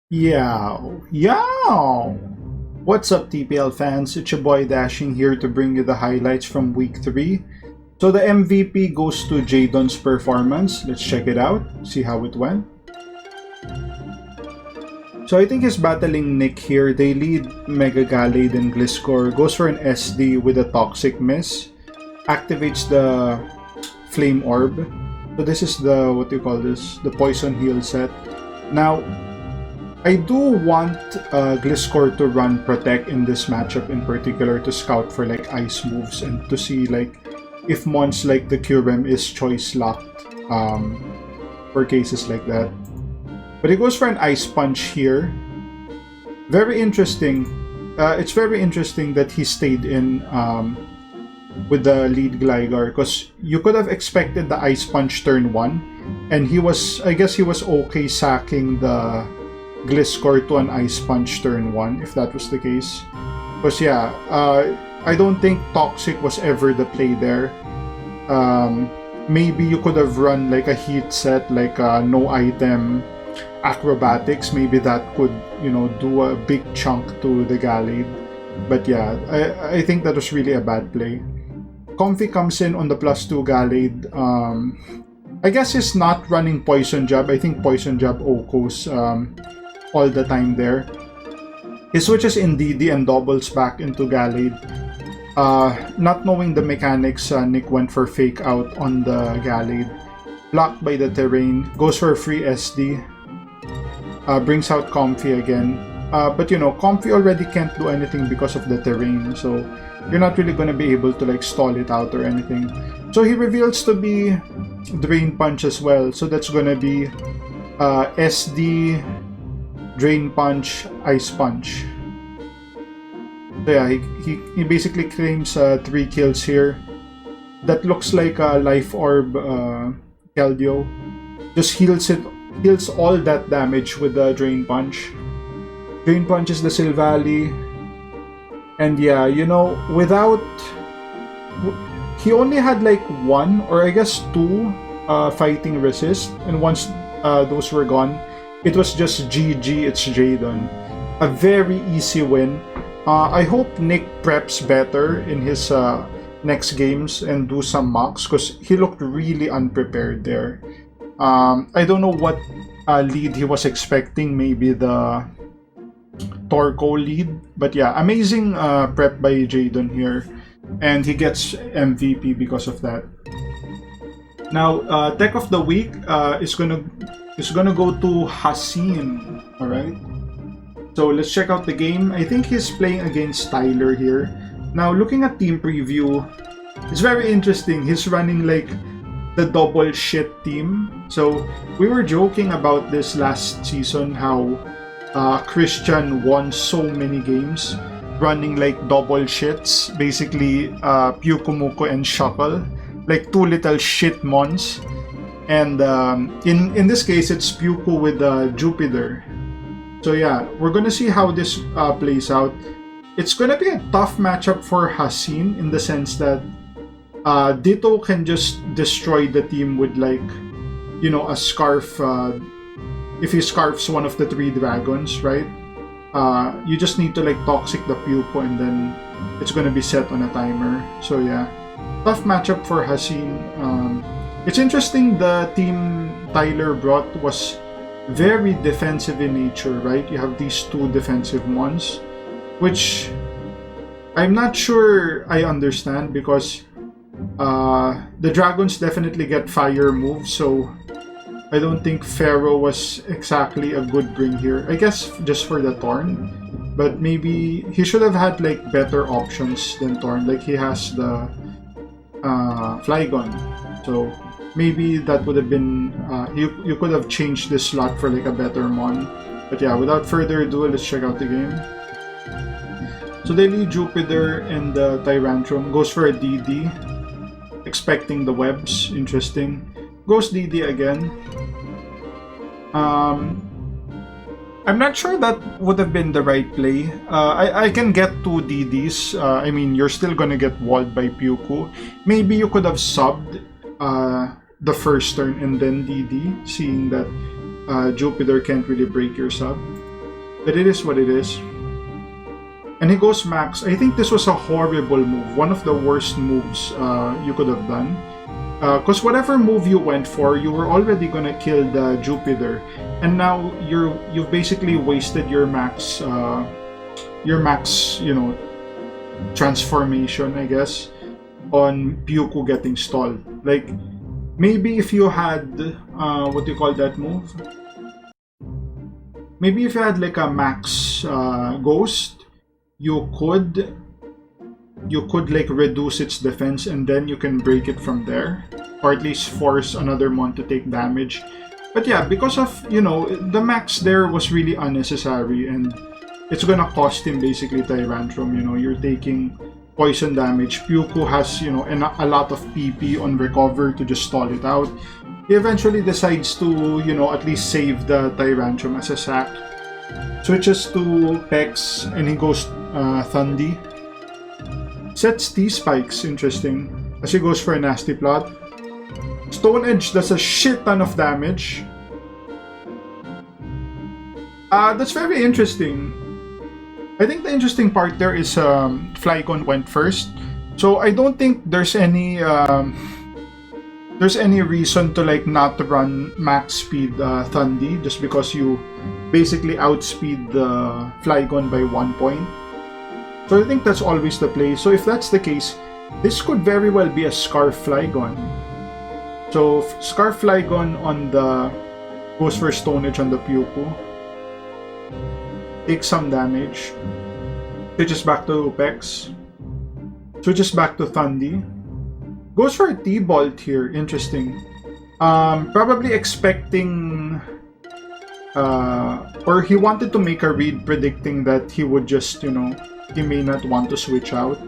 Yow! Yow! What's up, TPL fans? It's your boy Dashing here to bring you the highlights from week 3. So the MVP goes to Jadon's performance. Let's check it out, see how it went. So I think he's battling Nick here. They lead Mega Gallade and Gliscor. Goes for an SD with a Toxic Miss. Activates the Flame Orb. So this is the, what do you call this? The Poison Heal set. Now, I do want Gliscor to run Protect in this matchup in particular to scout for like ice moves and to see like if mons like the Curem is choice locked for cases like that. But he goes for an Ice Punch here. Very interesting. It's very interesting that he stayed in with the lead Gligar because you could have expected the Ice Punch turn 1 and he was, I guess he was okay sacking the Gliscor to an Ice Punch turn 1 if that was the case. Because yeah, I don't think Toxic was ever the play there. Maybe you could have run like a heat set, like no item acrobatics. Maybe that could, you know, do a big chunk to the Gallade. But yeah, I think that was really a bad play. Comfy comes in on the +2 Gallade. I guess he's not running Poison Jab. I think Poison Jab Okos all the time there. He switches in DD and doubles back into Gallade. Not knowing the mechanics, Nick went for Fake Out on the Gallade. Blocked by the terrain. Goes for a free SD. Brings out Comfy again. But you know, Comfy already can't do anything because of the terrain. So you're not really going to be able to like stall it out or anything. So he reveals to be Drain Punch as well. So that's going to be SD, Drain Punch, Ice Punch. So yeah, he basically claims 3 kills here. That looks like a Life Orb Keldeo. Just heals all that damage with the Drain Punch. Drain Punch is the Silvally. And yeah, you know, without... He only had like 1 or I guess 2 fighting resist. And once those were gone, it was just GG, it's Jadon. A very easy win. I hope Nick preps better in his next games and do some mocks because he looked really unprepared there. I don't know what lead he was expecting, maybe the Torko lead. But yeah, amazing prep by Jadon here. And he gets MVP because of that. Now, Tech of the Week is gonna go to Hassim. Alright. So let's check out the game. I think he's playing against Tyler here. Now, looking at team preview, it's very interesting. He's running like the double shit team. So we were joking about this last season, how Christian won so many games running like double shits. Basically, Pyukumuko and Shuckle. Like 2 little shit mons. And in this case, it's Pyuku with Jupiter. So yeah, we're gonna see how this plays out. It's gonna be a tough matchup for Hassim in the sense that Ditto can just destroy the team with like, you know, a scarf. If he scarfs one of the 3 dragons, right? You just need to like toxic the Pyuko and then it's gonna be set on a timer. So yeah, tough matchup for Hassim. It's interesting the team Tyler brought was very defensive in nature, right? You have these 2 defensive ones, which I'm not sure I understand because the dragons definitely get fire moves, so I don't think Pharaoh was exactly a good bring here. I guess just for the Thorn, but maybe he should have had like better options than Thorn. Like he has the Flygon, so maybe that would have been you could have changed this slot for like a better mon. But yeah, without further ado, let's check out the game. So they lead Jupiter and the Tyrantrum. Goes for a DD, expecting the webs. Interesting. Goes DD again. I'm not sure that would have been the right play. I can get 2 DDs. I mean, you're still gonna get walled by Pyuku. Maybe you could have subbed the first turn and then DD, seeing that Jupiter can't really break your sub. But it is what it is. And he goes max. I think this was a horrible move. One of the worst moves you could have done. Because whatever move you went for, you were already gonna kill the Jupiter, and now you've basically wasted your max, you know, transformation, I guess, on Pyuku getting stalled. Like, maybe if you had, what do you call that move? Maybe if you had like a max ghost, you could like reduce its defense and then you can break it from there, or at least force another mon to take damage. But yeah, because of, you know, the max there was really unnecessary, and it's gonna cost him basically Tyrantrum. You know, you're taking poison damage. Pyuku has, you know, a lot of PP on recover to just stall it out. He eventually decides to, you know, at least save the Tyrantrum as a sack. Switches to Pex and he goes Thundi. Sets T-Spikes, interesting, as he goes for a nasty plot. Stone Edge does a shit ton of damage. That's very interesting. I think the interesting part there is Flygon went first. So I don't think there's any reason to like not run max speed Thundi just because you basically outspeed the Flygon by 1 point. So I think that's always the play. So if that's the case, this could very well be a Scarf Flygon. So Scarf Flygon on the goes for Stone Edge on the Pyuku. Takes some damage. Switches back to Pex. Switches back to Thundi. Goes for a T-Bolt here. Interesting. Probably expecting or he wanted to make a read predicting that he would just, you know, he may not want to switch out.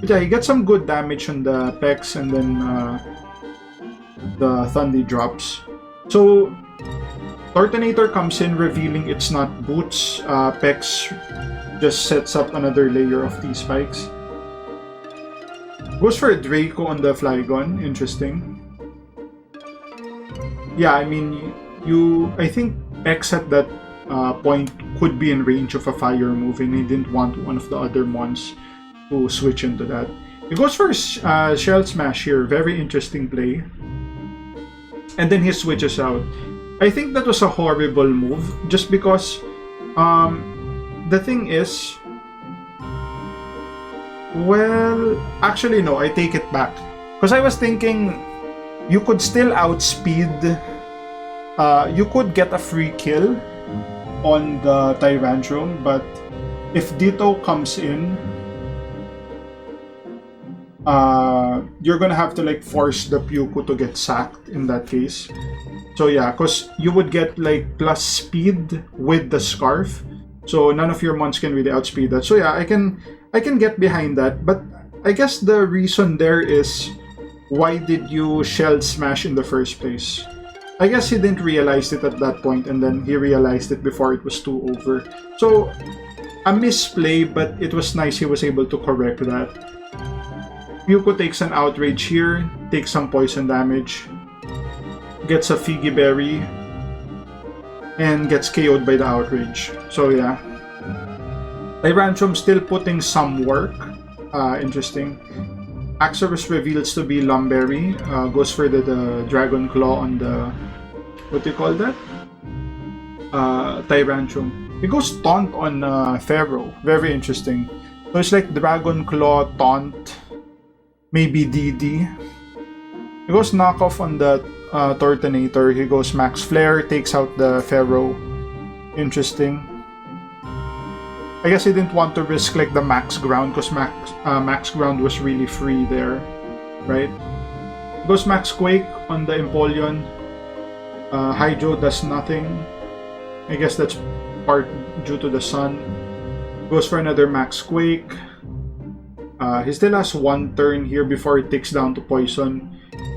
But yeah, he gets some good damage on the Pex, and then the Thundi drops. So Tortonator comes in, revealing it's not boots. Pex just sets up another layer of T-Spikes. Goes for a Draco on the Flygon. Interesting. Yeah, I mean, I think Pex at that point could be in range of a fire move, and he didn't want one of the other mons to switch into that. He goes for Shell Smash here, very interesting play. And then he switches out. I think that was a horrible move, just because the thing is, well, actually no, I take it back. Because I was thinking you could still outspeed, you could get a free kill on the Tyrantrum, but if Ditto comes in, you're gonna have to like force the Pyuku to get sacked in that case. So yeah, because you would get like plus speed with the Scarf, so none of your mons can really outspeed that. So yeah, I can get behind that, but I guess the reason there is, why did you Shell Smash in the first place? I guess he didn't realize it at that point, and then he realized it before it was too over. So, a misplay, but it was nice he was able to correct that. Pyuku takes an Outrage here, takes some poison damage, gets a Figgy Berry, and gets KO'd by the Outrage. So yeah. Tyrantrum still putting some work. Interesting. Axorus reveals to be Lumberry, goes for the Dragon Claw on the, what do you call that? Tyrantrum. He goes Taunt on Pharaoh, very interesting. So it's like Dragon Claw, Taunt, maybe DD. He goes Knockoff on the Tortonator, he goes Max Flare, takes out the Pharaoh. Interesting. I guess he didn't want to risk like the max ground, because max ground was really free there, right? Goes Max Quake on the Empoleon. Hydro does nothing. I guess that's part due to the sun. Goes for another Max Quake. He still has one turn here before it takes down to poison.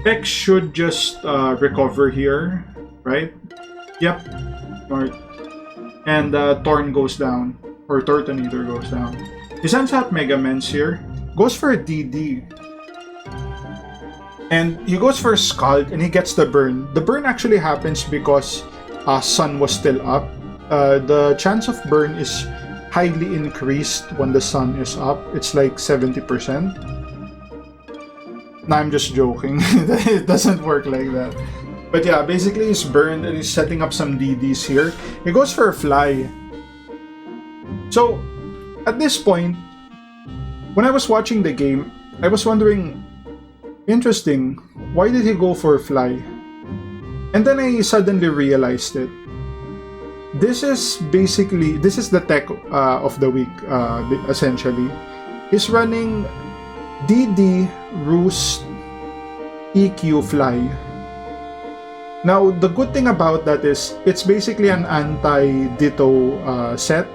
Pex should just recover here, right? Yep. And Torn goes down. Or Tortonator goes down. He sends out Mega Mens here. Goes for a DD. And he goes for Scald and he gets the burn. The burn actually happens because Sun was still up. The chance of burn is highly increased when the sun is up. It's like 70%. No, I'm just joking. It doesn't work like that. But yeah, basically he's burned and he's setting up some DDs here. He goes for a fly. So, at this point, when I was watching the game, I was wondering, interesting, why did he go for a fly? And then I suddenly realized it. This is the tech of the week, essentially. He's running DD, Roost, EQ, Fly. Now, the good thing about that is, it's basically an anti-Ditto set.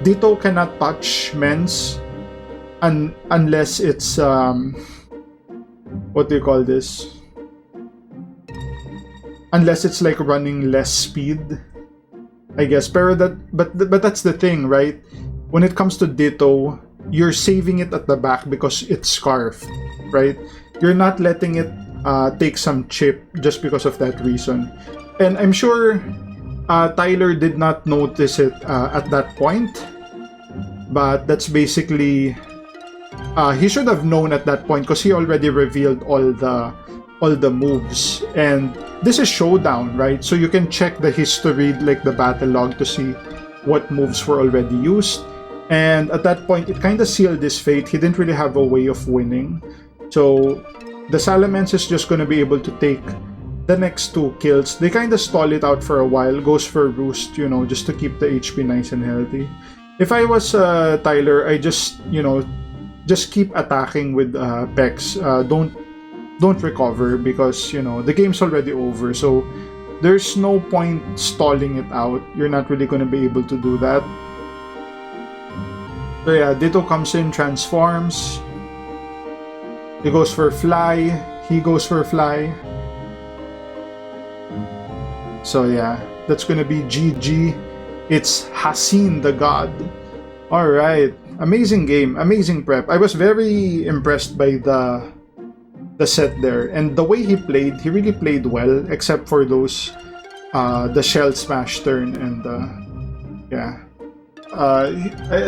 Ditto cannot touch Mens unless it's, what do you call this? Unless it's like running less speed, I guess. But that's the thing, right? When it comes to Ditto, you're saving it at the back because it's scarfed, right? You're not letting it take some chip just because of that reason. And I'm sure Tyler did not notice it at that point, but that's basically he should have known at that point because he already revealed all the moves. And this is Showdown, right? So you can check the history, like the battle log, to see what moves were already used. And at that point, it kind of sealed his fate. He didn't really have a way of winning. So the Salamence is just going to be able to take the next 2 kills. They kind of stall it out for a while. Goes for Roost, just to keep the HP nice and healthy. If I was Tyler, I just keep attacking with Pex. Don't recover because the game's already over, so there's no point stalling it out. You're not really going to be able to do that. So yeah, Ditto comes in, transforms. He goes for fly. He goes for fly. So yeah, that's going to be GG. It's Hassin the God. Alright, amazing game, amazing prep. I was very impressed by the set there, and the way he really played well, except for those the shell smash turn, and yeah,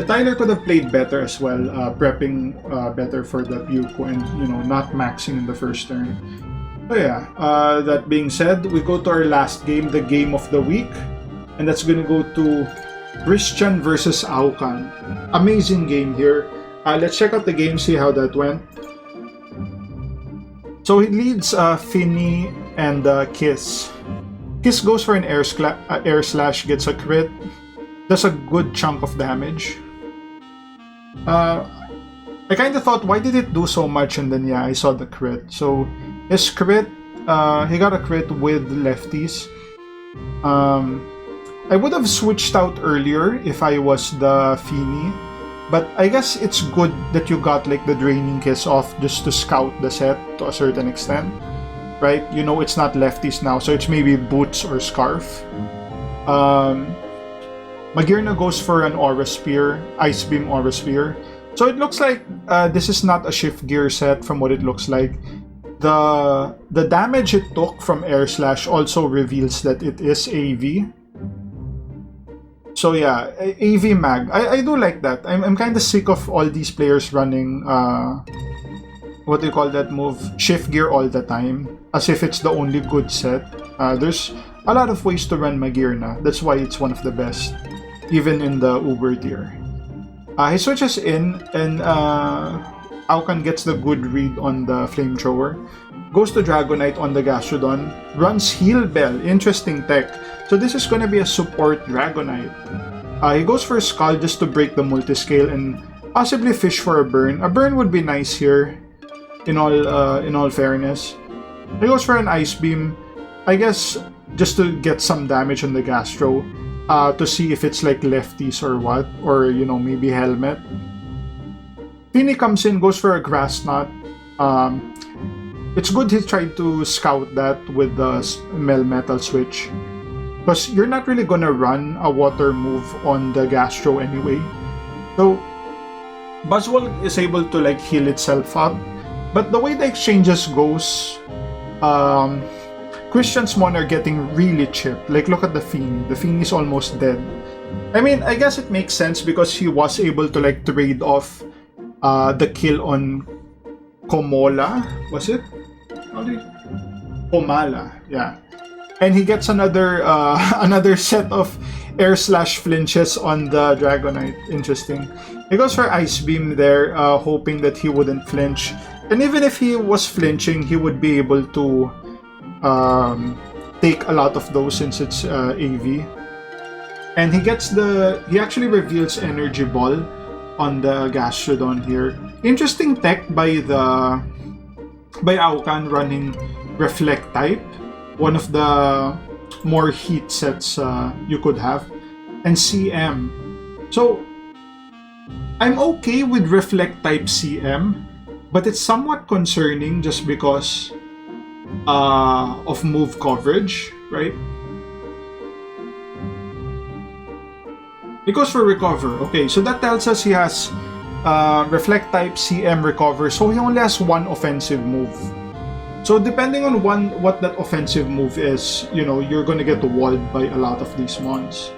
Tyler could have played better as well, prepping better for the Pyuko and not maxing in the first turn. So yeah, that being said, we go to our last game, the game of the week, and that's gonna go to Christian versus Aukan. Amazing game here. Let's check out the game, see how that went. So he leads Finny and Kiss. Kiss goes for an air slash, gets a crit. Does a good chunk of damage. I kind of thought, why did it do so much? And then yeah, I saw the crit. So his crit, he got a crit with lefties. I would have switched out earlier if I was the Finny. But I guess it's good that you got like the Draining Kiss off just to scout the set to a certain extent, right? It's not lefties now, so it's maybe Boots or Scarf. Magirna goes for an Aura Spear, Ice Beam Aura Spear. So it looks like this is not a Shift Gear set from what it looks like. The damage it took from Air Slash also reveals that it is AV. So yeah, AV Mag. I do like that. I'm kind of sick of all these players running what do you call that move? Shift Gear all the time, as if it's the only good set. There's a lot of ways to run Magirna. That's why it's one of the best, even in the Uber tier. He switches in, and Aukan gets the good read on the Flamethrower. Goes to Dragonite on the Gastrodon. Runs Heal Bell. Interesting tech. So this is going to be a support Dragonite. He goes for a Skull just to break the multiscale and possibly fish for a burn. A burn would be nice here, in all fairness. He goes for an Ice Beam, I guess, just to get some damage on the Gastro, to see if it's like lefties or what, or maybe Helmet. Finny comes in, goes for a Grass Knot. It's good he tried to scout that with the Melmetal switch, because you're not really gonna run a water move on the Gastro anyway. So Buzzwole is able to like heal itself up, but the way the exchanges goes, Christian's Mon are getting really chipped. Like, look at the Fiend. The Fiend is almost dead. I mean, I guess it makes sense because he was able to like trade off the kill on Komola. Was it? Komala, yeah. And he gets another another set of air slash flinches on the Dragonite. Interesting. He goes for Ice Beam there, hoping that he wouldn't flinch. And even if he was flinching, he would be able to take a lot of those since it's AV. And he actually reveals Energy Ball on the Gastrodon here. Interesting tech by Aucan running Reflect type. One of the more heat sets you could have. And CM. So, I'm okay with Reflect type CM, but it's somewhat concerning just because of move coverage, right? It goes for Recover. Okay, so that tells us he has Reflect type CM Recover, so he only has one offensive move. So depending on what that offensive move is, you know, you're gonna get walled by a lot of these mons.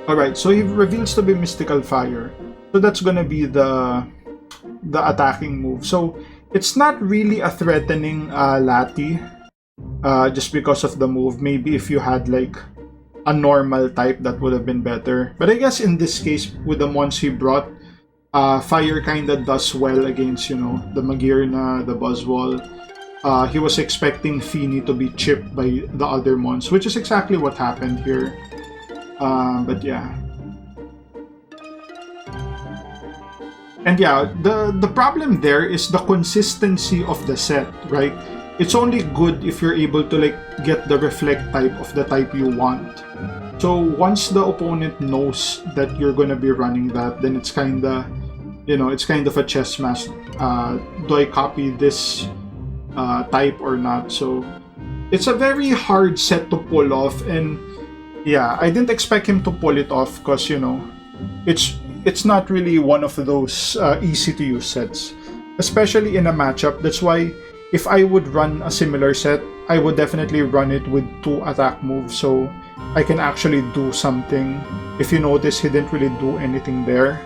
Alright, so he reveals to be Mystical Fire. So that's gonna be the attacking move. So it's not really a threatening Lati just because of the move. Maybe if you had like a normal type, that would have been better. But I guess in this case, with the mons he brought, Fire kinda does well against, you know, the Magearna, the Buzzwole. He was expecting Feeny to be chipped by the other mons, which is exactly what happened here. But yeah. And yeah, the problem there is the consistency of the set, right? It's only good if you're able to like get the Reflect type of the type you want. So once the opponent knows that you're gonna be running that, then it's kinda, you know, it's kind of a chess match. Do I copy this type or not? So it's a very hard set to pull off, and yeah, I didn't expect him to pull it off because, you know, it's not really one of those easy to use sets, especially in a matchup. That's why if I would run a similar set, I would definitely run it with 2 attack moves so I can actually do something. If you notice, he didn't really do anything there.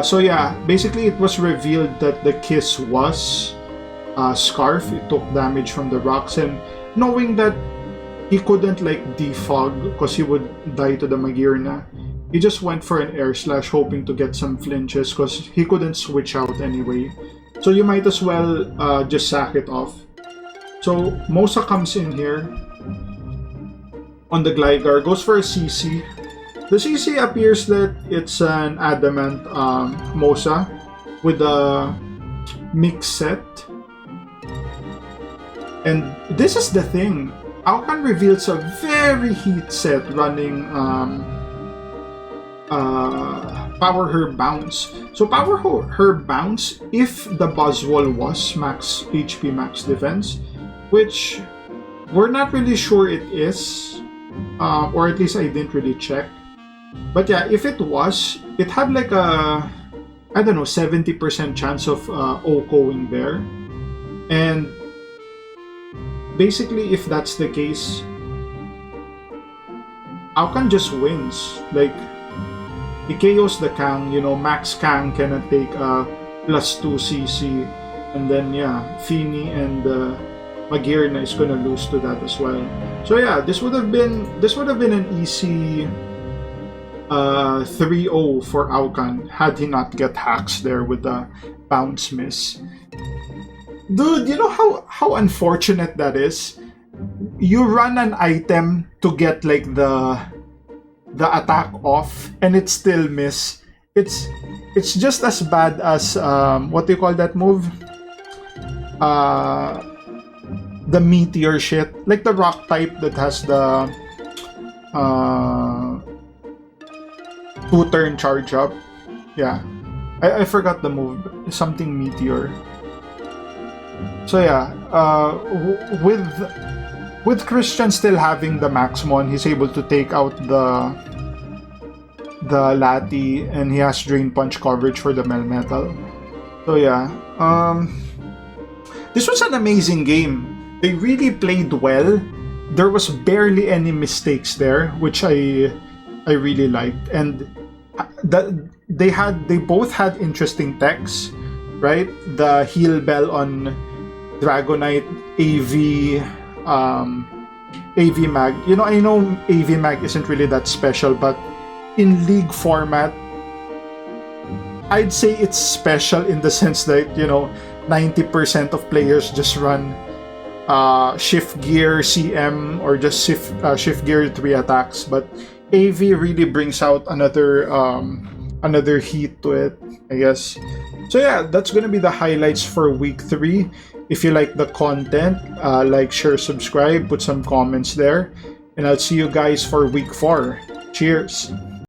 So yeah, basically it was revealed that the Kiss was Scarf. It took damage from the rocks, and knowing that he couldn't like defog because he would die to the Magearna, he just went for an Air Slash hoping to get some flinches because he couldn't switch out anyway. So you might as well just sack it off. So Mosa comes in here on the Gligar, goes for a CC. The CC appears that it's an Adamant Mosa with a mix set. And this is the thing. Aucan reveals a very heat set running Power Herb Bounce. So Power Herb Bounce, if the Buzzwole was max HP, max defense, which we're not really sure it is, or at least I didn't really check. But yeah, if it was, it had like a, I don't know, 70% chance of OHKOing there. And basically, if that's the case, Aucan just wins. Like, he KOs the Kang, you know, Max Kang cannot take a +2 CC, and then yeah, Feeny and Magearna is gonna lose to that as well. So yeah, this would have been an easy 3-0 for Aucan had he not get hacks there with the bounce miss. Dude, you know how unfortunate that is? You run an item to get like the attack off and it still miss. It's just as bad as what do you call that move? The meteor shit, like the rock type that has the 2-turn charge up. Yeah, I forgot the move. Something meteor. So yeah, with Christian still having the Maxmon, he's able to take out the Lati, and he has Drain Punch coverage for the Melmetal. So yeah, this was an amazing game. They really played well. There was barely any mistakes there, which I really liked. And that they both had interesting techs, right? The heal bell on Dragonite, AV Mag. You know, I know AV Mag isn't really that special, but in League format, I'd say it's special in the sense that, you know, 90% of players just run shift gear CM or just shift gear 3 attacks, but AV really brings out another heat to it, I guess. So yeah, that's gonna be the highlights for week 3. If you like the content, like, share, subscribe, put some comments there, and I'll see you guys for week 4. Cheers.